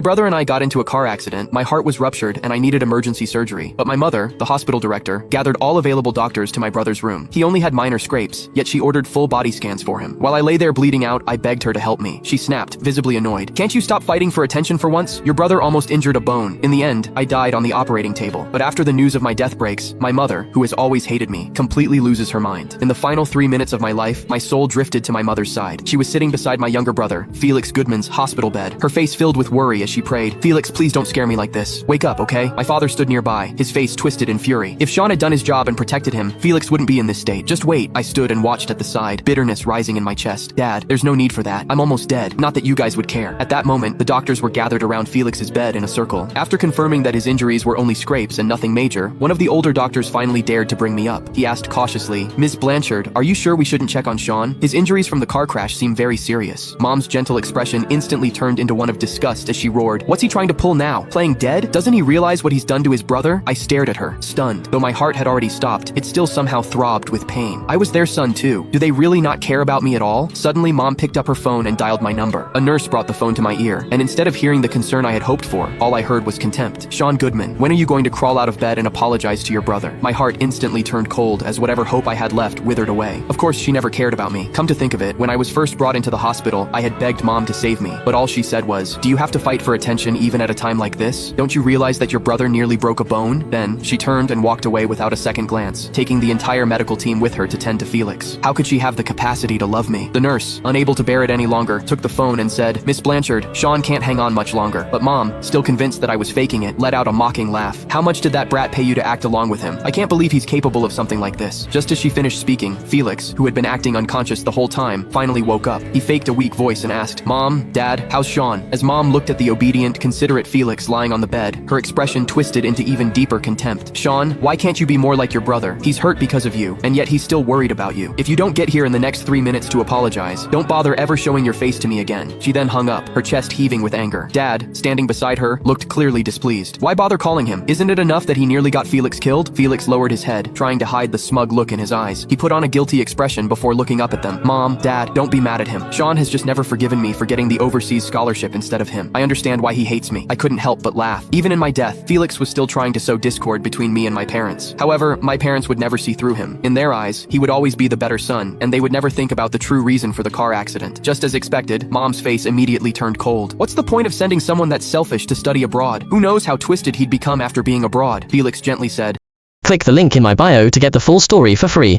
My brother and I got into a car accident, my heart was ruptured, and I needed emergency surgery. But my mother, the hospital director, gathered all available doctors to my brother's room. He only had minor scrapes, yet she ordered full body scans for him. While I lay there bleeding out, I begged her to help me. She snapped, visibly annoyed. Can't you stop fighting for attention for once? Your brother almost injured a bone. In the end, I died on the operating table. But after the news of my death breaks, my mother, who has always hated me, completely loses her mind. In the final 3 minutes of my life, my soul drifted to my mother's side. She was sitting beside my younger brother, Felix Goodman's hospital bed, her face filled with worry as she prayed, "Felix, please don't scare me like this. Wake up, okay?" My father stood nearby, his face twisted in fury. If Sean had done his job and protected him, Felix wouldn't be in this state. Just wait. I stood and watched at the side, bitterness rising in my chest. Dad, there's no need for that. I'm almost dead. Not that you guys would care. At that moment, the doctors were gathered around Felix's bed in a circle. After confirming that his injuries were only scrapes and nothing major, one of the older doctors finally dared to bring me up. He asked cautiously, "Ms. Blanchard, are you sure we shouldn't check on Sean? His injuries from the car crash seem very serious." Mom's gentle expression instantly turned into one of disgust as she roared, "What's he trying to pull now? Playing dead? Doesn't he realize what he's done to his brother?" I stared at her, stunned. Though my heart had already stopped, it still somehow throbbed with pain. I was their son too. Do they really not care about me at all? Suddenly, Mom picked up her phone and dialed my number. A nurse brought the phone to my ear, and instead of hearing the concern I had hoped for, all I heard was contempt. "Sean Goodman, when are you going to crawl out of bed and apologize to your brother?" My heart instantly turned cold as whatever hope I had left withered away. Of course, she never cared about me. Come to think of it, when I was first brought into the hospital, I had begged Mom to save me, but all she said was, "Do you have to fight for attention even at a time like this? Don't you realize that your brother nearly broke a bone?" Then, she turned and walked away without a second glance, taking the entire medical team with her to tend to Felix. How could she have the capacity to love me? The nurse, unable to bear it any longer, took the phone and said, "Miss Blanchard, Sean can't hang on much longer." But Mom, still convinced that I was faking it, let out a mocking laugh. "How much did that brat pay you to act along with him? I can't believe he's capable of something like this." Just as she finished speaking, Felix, who had been acting unconscious the whole time, finally woke up. He faked a weak voice and asked, "Mom, Dad, how's Sean?" As Mom looked at the obedient, considerate Felix lying on the bed, her expression twisted into even deeper contempt. "Sean, why can't you be more like your brother? He's hurt because of you, and yet he's still worried about you. If you don't get here in the next 3 minutes to apologize, don't bother ever showing your face to me again." She then hung up, her chest heaving with anger. Dad, standing beside her, looked clearly displeased. "Why bother calling him? Isn't it enough that he nearly got Felix killed?" Felix lowered his head, trying to hide the smug look in his eyes. He put on a guilty expression before looking up at them. "Mom, Dad, don't be mad at him. Sean has just never forgiven me for getting the overseas scholarship instead of him. I understand why he hates me." I couldn't help but laugh. Even in my death, Felix was still trying to sow discord between me and my parents. However, my parents would never see through him. In their eyes, he would always be the better son, and they would never think about the true reason for the car accident. Just as expected, Mom's face immediately turned cold. "What's the point of sending someone that's selfish to study abroad? Who knows how twisted he'd become after being abroad?" Felix gently said, Click the link in my bio to get the full story for free.